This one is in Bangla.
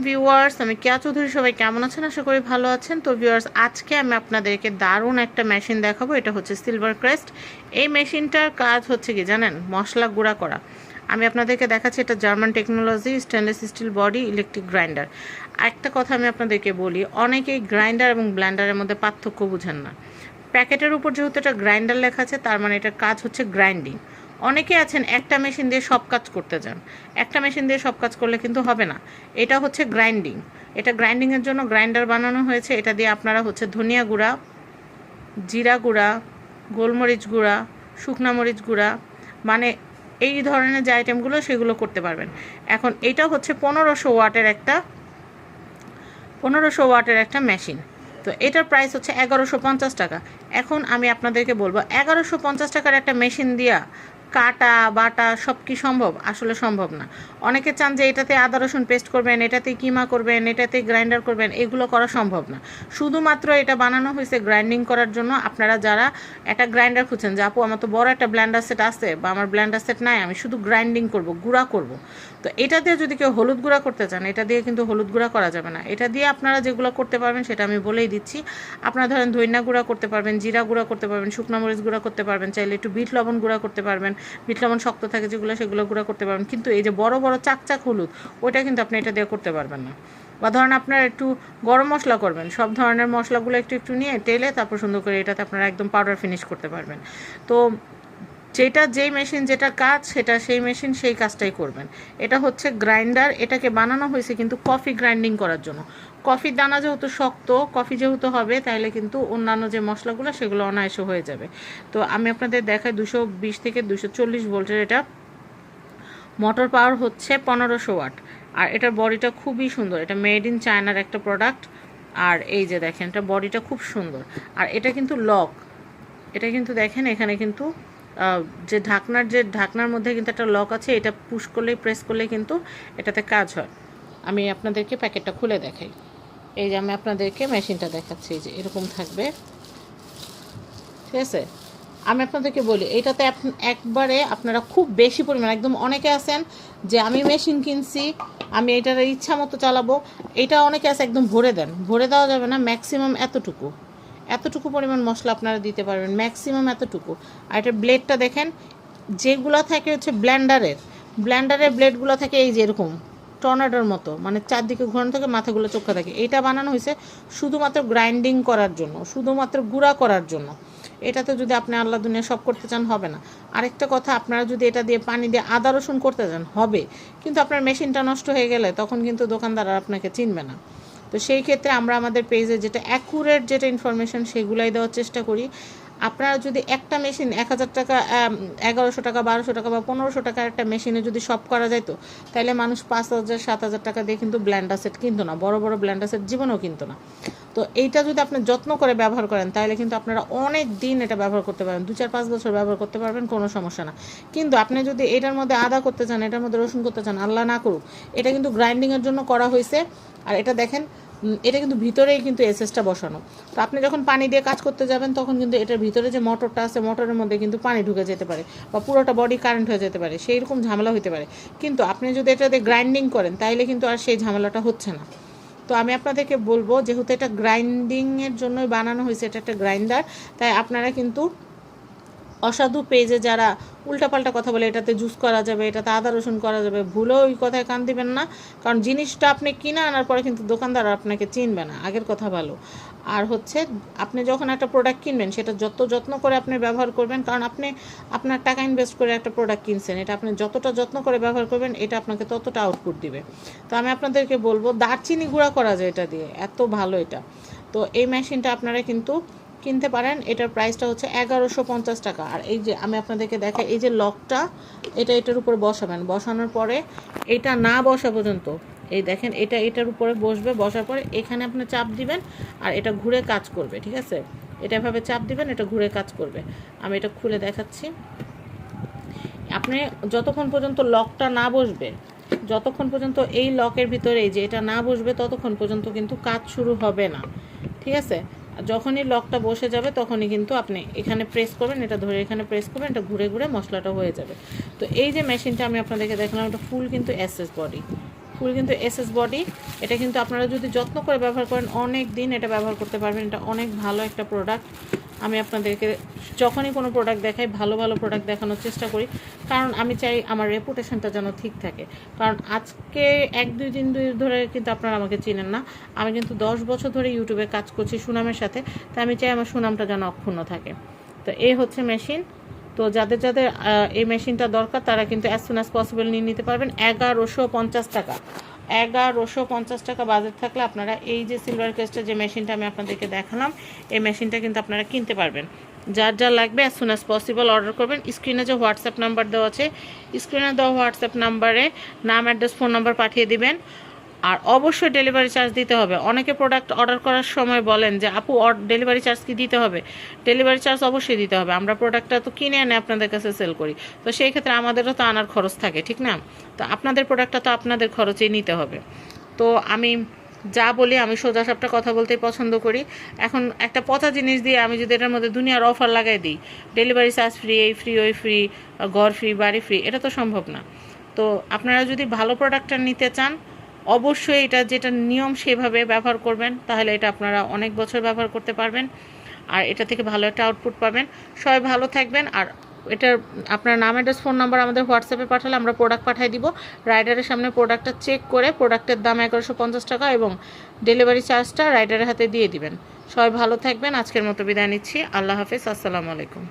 ভিউয়ার্স, আমি কেয়া চৌধুরী। সবাই কেমন আছেন? আশা করি ভালো আছেন। তো ভিউয়ার্স, আজকে আমি আপনাদেরকে দারুণ একটা মেশিন দেখাবো। এটা হচ্ছে সিলভার ক্রেস্ট। এই মেশিনটার কাজ হচ্ছে কি জানেন? মশলা গুঁড়া করা। আমি আপনাদেরকে দেখাচ্ছি, এটা German technology, stainless steel body, electric grinder. একটা কথা আমি আপনাদেরকে বলি, অনেকেই গ্রাইন্ডার এবং ব্লেন্ডারের মধ্যে পার্থক্য বুঝেন না। প্যাকেটের উপর যেহেতু এটা গ্রাইন্ডার লেখা আছে, তার মানে এটার কাজ হচ্ছে গ্রাইন্ডিং। অনেকে আছেন একটা মেশিন দিয়ে সব কাজ করতে চান। একটা মেশিন দিয়ে সব কাজ করলে কিন্তু হবে না। এটা হচ্ছে গ্রাইন্ডিং। এটা গ্রাইন্ডিংয়ের জন্য গ্রাইন্ডার বানানো হয়েছে। এটা দিয়ে আপনারা হচ্ছে ধনিয়া গুঁড়া, জিরা গুঁড়া, গোলমরিচ গুঁড়া, শুকনা মরিচ গুঁড়া, মানে এই ধরনের যে আইটেমগুলো সেগুলো করতে পারবেন। এখন এটা হচ্ছে 1500 ওয়াটের একটা মেশিন। তো এটার প্রাইস হচ্ছে 1150 টাকা। এখন আমি আপনাদেরকে বলবো, 1150 টাকার একটা মেশিন দিয়া কাটা বাটা সব কি সম্ভব? আসলে সম্ভব না। অনেকে চান যে এটাতে আদা রসুন পেস্ট করবেন, এটাতে কিমা করবেন, এটাতে গ্রাইন্ডার করবেন, এগুলো করা সম্ভব না। শুধুমাত্র এটা বানানো হয়েছে গ্রাইন্ডিং করার জন্য। আপনারা যারা একটা গ্রাইন্ডার খুঁজছেন যে আপু আমার তো বড় একটা ব্লেন্ডার সেট আছে বা আমার ব্লেন্ডার সেট নাই, আমি শুধু গ্রাইন্ডিং করব, গুঁড়া করব, তো এটা দিয়ে যদি কেউ হলুদ গুঁড়া করতে চান, এটা দিয়ে কিন্তু হলুদ গুঁড়া করা যাবে না। এটা দিয়ে আপনারা যেগুলো করতে পারবেন সেটা আমি বলেই দিচ্ছি। আপনারা ধরেন ধনিয়া গুঁড়া করতে পারবেন, জিরা গুঁড়া করতে পারবেন, শুকনো মরিচ গুঁড়া করতে পারবেন, চাইলে একটু বিট লবণ গুঁড়া করতে পারবেন, বিট লবণ শক্ত থাকে যেগুলো সেগুলো গুঁড়া করতে পারবেন। কিন্তু এই যে বড় বড় চাকচাক হলুদ, ওইটা কিন্তু আপনি এটা দিয়ে করতে পারবেন না। বা ধরেন আপনারা একটু গরম মশলা করবেন, সব ধরনের মশলাগুলো একটু একটু নিয়ে টেলে তারপর সুন্দর করে এটাতে আপনারা একদম পাউডার ফিনিশ করতে পারবেন। তো যেই মেশিন যেটা কাজ, সেটা সেই মেশিন সেই কাজটাই করবেন। এটা হচ্ছে গ্রাইন্ডার। এটাকে বানানো হয়েছে কিন্তু কফি গ্রাইন্ডিং করার জন্য। কফির দানা যেহেতু শক্ত, কফি যেহেতু হবে, তাইলে কিন্তু অন্যান্য যে মশলাগুলো সেগুলো অনায়াসে হয়ে যাবে। তো আমি আপনাদের দেখাই 220 থেকে 240 ভোল্টের এটা। মোটর পাওয়ার হচ্ছে 1500 ওয়াট। আর এটার বডিটা খুবই সুন্দর। এটা মেড ইন চায়নার একটা প্রোডাক্ট। আর এই যে দেখেন, এটা বডিটা খুব সুন্দর। আর এটা কিন্তু লক। এটা কিন্তু দেখেন, এখানে কিন্তু যে ঢাকনার মধ্যে কিন্তু একটা লক আছে। এটা পুশ করলেই, প্রেস করলেই কিন্তু এটাতে কাজ হয়। আমি আপনাদেরকে প্যাকেটটা খুলে দেখাই। এই যে আমি আপনাদেরকে মেশিনটা দেখাচ্ছি, এই যে এরকম থাকবে, ঠিক আছে? আমি আপনাদেরকে বলি, এইটাতে একবারে আপনারা খুব বেশি পরিমাণ, একদম অনেকে আছেন যে আমি মেশিন কিনছি, আমি এটার ইচ্ছা মতো চালাবো, এটা অনেকে আছে একদম ভরে দেন। ভরে দেওয়া যাবে না। ম্যাক্সিমাম এতটুকু পরিমাণ মশলা আপনারা দিতে পারবেন, ম্যাক্সিমাম এতটুকু। আর এটার ব্লেডটা দেখেন, যেগুলো থাকে হচ্ছে ব্লেন্ডারের ব্লেডগুলো থাকে এই যে এরকম টর্নাডোর মতো, মানে চারদিকে ঘোরানো থাকে, মাথাগুলো চোখা থাকে। এটা বানানো হয়েছে শুধুমাত্র গ্রাইন্ডিং করার জন্য, শুধুমাত্র গুঁড়া করার জন্য। এটাতে যদি আপনি আল্লাহ দুনিয়া সব করতে চান, হবে না। আরেকটা কথা, আপনারা যদি এটা দিয়ে পানি দিয়ে আদা রসুন করতে চান, হবে। কিন্তু আপনার মেশিনটা নষ্ট হয়ে গেলে তখন কিন্তু দোকানদার আর আপনাকে চিনবে না। তো সেই ক্ষেত্রে আমরা আমাদের পেজে যেটা অ্যাকুরেট যেটা ইনফরমেশন, সেগুলাই দেওয়ার চেষ্টা করি। আপনারা যদি একটা মেশিন 1000 টাকা, 1100 টাকা, 1200 টাকা বা 1500 টাকার একটা মেশিনে যদি সব করা যেত, তাহলে মানুষ 5000 7000 টাকা দিয়ে কিন্তু ব্লেন্ডার সেট কিনতো না, বড় বড় ব্লেন্ডার সেট জীবনেও কিনতো না। তো এইটা যদি আপনি যত্ন করে ব্যবহার করেন, তাহলে কিন্তু আপনারা অনেক দিন এটা ব্যবহার করতে পারেন, 2-4-5 বছর ব্যবহার করতে পারবেন, কোনো সমস্যা না। কিন্তু আপনি যদি এটার মধ্যে আদা করতে চান, এটার মধ্যে রসুন করতে চান, আল্লাহ না করুক, এটা কিন্তু গ্রাইন্ডিংয়ের জন্য করা হয়েছে। আর এটা দেখেন, এটা কিন্তু ভিতরেই কিন্তু এসএসটা বসানো। তো আপনি যখন পানি দিয়ে কাজ করতে যাবেন, তখন কিন্তু এটার ভিতরে যে মোটরটা আছে, মোটরের মধ্যে কিন্তু পানি ঢুকে যেতে পারে বা পুরোটা বডি কারেন্ট হয়ে যেতে পারে, সেই রকম ঝামেলা হতে পারে। কিন্তু আপনি যদি এটাতে গ্রাইন্ডিং করেন, তাইলে কিন্তু আর সেই ঝামেলাটা হচ্ছে না। তো আমি আপনাদেরকে বলবো, যেহেতু এটা গ্রাইন্ডিংয়ের জন্যই বানানো হয়েছে, এটা একটা গ্রাইন্ডার, তাই আপনারা কিন্তু অসাধু পেজে যারা উল্টাপাল্টা কথা বলে, এটাতে জুস করা যাবে, এটাতে আদা রসুন করা যাবে, ভুলেও ওই কথায় কান দিবেন না। কারণ জিনিসটা আপনি কিনে আনার পরে কিন্তু দোকানদার আপনাকে চিনবে না, আগের কথা ভালো। আর হচ্ছে, আপনি যখন একটা প্রোডাক্ট কিনবেন, সেটা যত যত্ন করে আপনি ব্যবহার করবেন, কারণ আপনি আপনার টাকা ইনভেস্ট করে একটা প্রোডাক্ট কিনছেন, এটা আপনি যতটা যত্ন করে ব্যবহার করবেন, এটা আপনাকে ততটা আউটপুট দিবে। তো আমি আপনাদেরকে বলবো, দারচিনি গুঁড়া করা যায় এটা দিয়ে, এত ভালো এটা। তো এই মেশিনটা আপনারা কিন্তু কিনতে পারেন। এটার প্রাইসটা হচ্ছে 1150 টাকা। আর এই যে আমি আপনাদেরকে দেখাই, এই যে লকটা, এটার উপরে বসাবেন। বসানোর পরে এটা না বসা পর্যন্ত, এই দেখেন, এটার উপরে বসবে। বসার পরে এখানে আপনি চাপ দিবেন আর এটা ঘুরে কাজ করবে, ঠিক আছে? এটা এভাবে চাপ দিবেন, এটা ঘুরে কাজ করবে। আমি এটা খুলে দেখাচ্ছি। আপনি যতক্ষণ পর্যন্ত লকটা না বসবে, যতক্ষণ পর্যন্ত এই লকের ভিতরে এই যে এটা না বসবে, ততক্ষণ পর্যন্ত কিন্তু কাজ শুরু হবে না, ঠিক আছে? যখনই লকটা বসে যাবে, তখনই কিন্তু আপনি এখানে প্রেস করবেন, এটা ধরে এখানে প্রেস করবেন, এটা ঘুরে ঘুরে মশলাটা হয়ে যাবে। তো এই যে মেশিনটা আমি আপনাদেরকে দেখালাম, এটা ফুল কিন্তু এসএস বডি, পুরো কিন্তু এসএস বডি। এটা কিন্তু আপনারা যদি যত্ন করে ব্যবহার করেন অনেক দিন এটা ব্যবহার করতে পারবেন। এটা অনেক ভালো একটা প্রোডাক্ট। আমি আপনাদেরকে যখনই কোনো প্রোডাক্ট দেখাই ভালো ভালো প্রোডাক্ট দেখানোর চেষ্টা করি, কারণ আমি চাই আমার রেপুটেশনটা যেন ঠিক থাকে। কারণ আজকে 1-2 দিন ধরে কিন্তু আপনারা আমাকে চিনেন না, আমি কিন্তু 10 বছর ধরে ইউটিউবে কাজ করছি সুনামের সাথে। তাই আমি চাই আমার সুনামটা যেন অক্ষুণ্ণ থাকে। তো এই হচ্ছে মেশিন। তো যাদের যাদের এই মেশিনটা দরকার তারা কিন্তু অ্যাজ সুন অ্যাজ পসিবল নিয়ে নিতে পারবেন। 1150 টাকা, 1150 টাকা বাজেট থাকলে আপনারা এই যে সিলভার কেসটা যে মেশিনটা আমি আপনাদেরকে দেখালাম, এই মেশিনটা কিন্তু আপনারা কিনতে পারবেন। যার যা লাগবে as soon as possible order করবেন। স্ক্রিনে যে হোয়াটসঅ্যাপ নাম্বার দেওয়া আছে, স্ক্রিনে দেওয়া হোয়াটসঅ্যাপ নাম্বারে নাম, অ্যাড্রেস, ফোন নাম্বার পাঠিয়ে দিবেন। আর অবশ্যই ডেলিভারি চার্জ দিতে হবে। অনেকে প্রোডাক্ট অর্ডার করার সময় বলেন যে আপু ডেলিভারি চার্জ কি দিতে হবে? ডেলিভারি চার্জ অবশ্যই দিতে হবে। আমরা প্রোডাক্টটা তো কিনে এনে আপনাদের কাছে সেল করি, তো সেই ক্ষেত্রে আমাদেরও তো আনার খরচ থাকে, ঠিক না? তো আপনাদের প্রোডাক্টটা তো আপনাদের খরচেই নিতে হবে। তো আমি যা বলি, আমি সোজা সাপটা কথা বলতেই পছন্দ করি। এখন একটা পচা জিনিস দিয়ে আমি যদি এটার মধ্যে দুনিয়ার অফার লাগাই দিই, ডেলিভারি চার্জ ফ্রি, এই ফ্রি, ওই ফ্রি, ঘর ফ্রি, বাড়ি ফ্রি, এটা তো সম্ভব না। তো আপনারা যদি ভালো প্রোডাক্টটা নিতে চান অবশ্যই এটা যেটা নিয়ম সেভাবে ব্যবহার করবেন, তাহলে এটা আপনারা অনেক বছর ব্যবহার করতে পারবেন আর এটা থেকে ভালো একটা আউটপুট পাবেন। সবাই ভালো থাকবেন। আর এটার আপনার নাম, অ্যাড্রেস, ফোন নাম্বার আমাদের হোয়াটসঅ্যাপে পাঠালে আমরা প্রোডাক্ট পাঠিয়ে দিব। রাইডারের সামনে প্রোডাক্টটা চেক করে প্রোডাক্টের দাম 1150 টাকা এবং ডেলিভারি চার্জটা রাইডারের হাতে দিয়ে দিবেন। সবাই ভালো থাকবেন। আজকের মতো বিদায় নিচ্ছি। আল্লাহ হাফেজ। আসসালামু আলাইকুম।